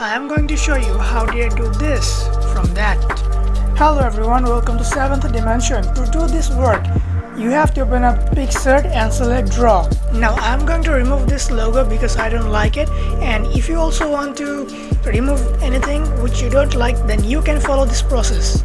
I am going to show you how did I do this from that. Hello everyone, welcome to 7th dimension. To do this work, you have to open up Picsart and select draw. Now I am going to remove this logo because I don't like it, and if you also want to remove anything which you don't like, then you can follow this process.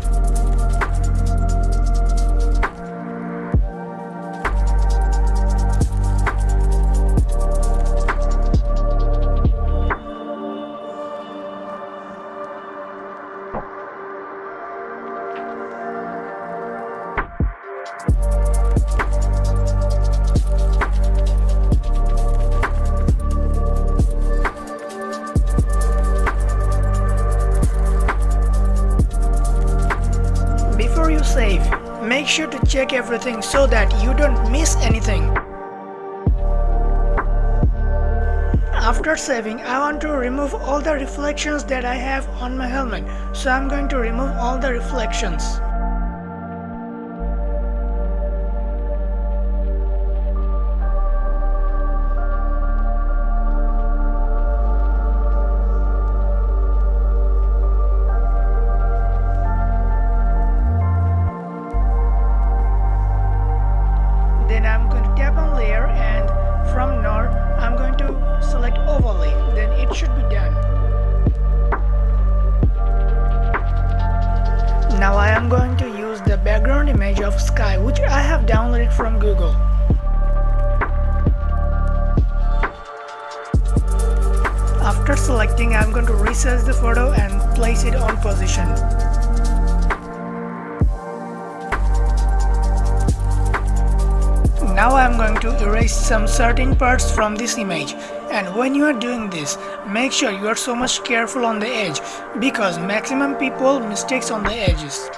Before you save, make sure to check everything so that you don't miss anything. After saving, I want to remove all the reflections that I have on my helmet, so I'm going to remove all the reflections. Then I'm going to tap on layer, and from north I'm going to select overlay. Then it should be done. Now I am going to use the background image of sky which I have downloaded from Google. After selecting, I'm going to resize the photo and place it on position. Now I am going to erase some certain parts from this image, and when you are doing this, make sure you are so much careful on the edge because maximum people mistakes on the edges.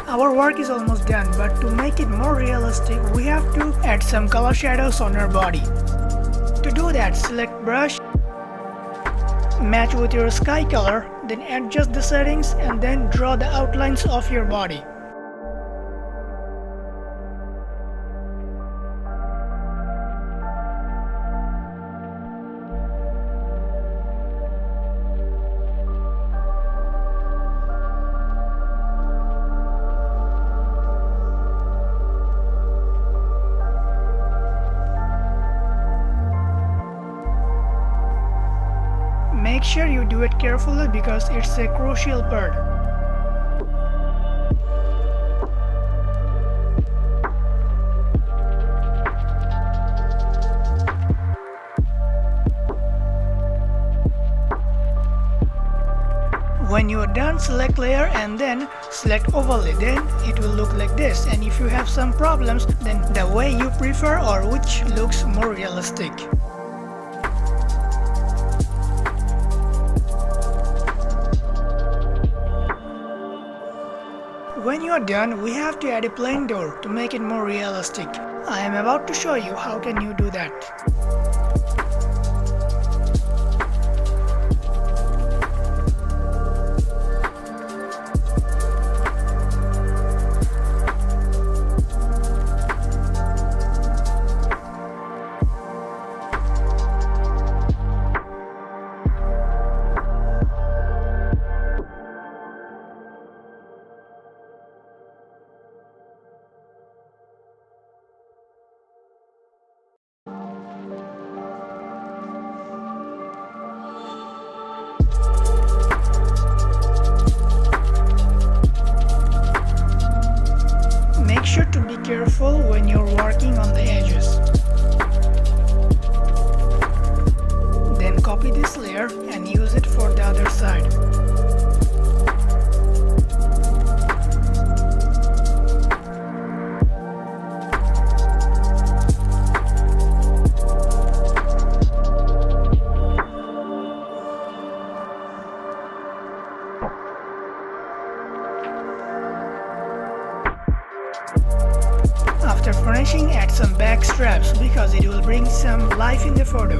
Our work is almost done, but to make it more realistic, we have to add some color shadows on our body. To do that, select brush, match with your sky color, then adjust the settings and then draw the outlines of your body. Make sure you do it carefully because it's a crucial part. When you are done, select layer and then select overlay. Then it will look like this, and if you have some problems, then the way you prefer or which looks more realistic. When you are done, we have to add a plain door to make it more realistic. I am about to show you how can you do that. After finishing, add some back straps because it will bring some life in the photo.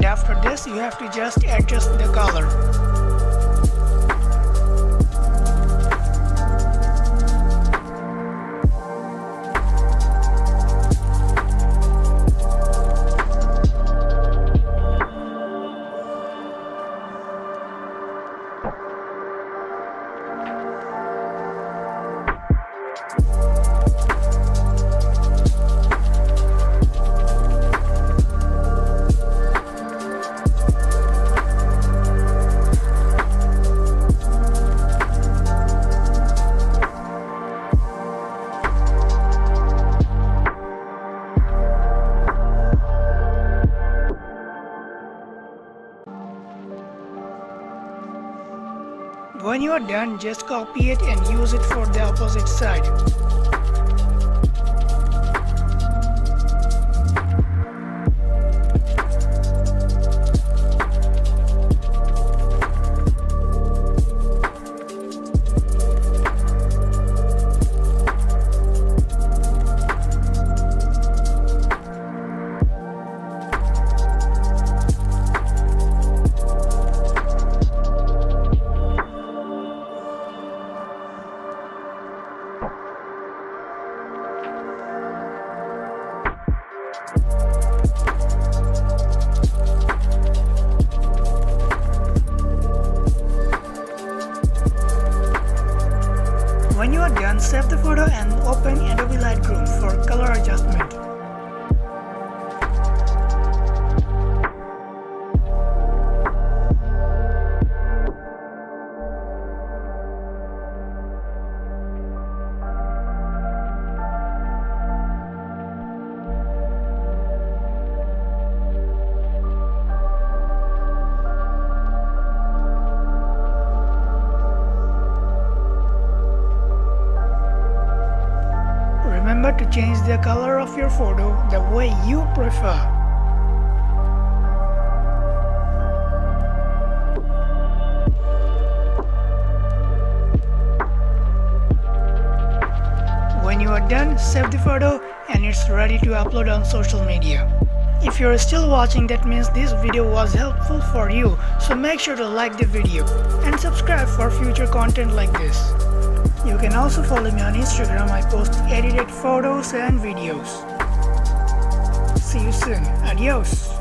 After this, you have to just adjust the color. When you are done, just copy it and use it for the opposite side. When you are done, save the photo and open Adobe Lightroom for color adjustment. Remember to change the color of your photo the way you prefer. When you are done, save the photo and it's ready to upload on social media. If you're still watching, that means this video was helpful for you, so make sure to like the video and subscribe for future content like this. You can also follow me on Instagram. I post edited photos and videos. See you soon. Adios.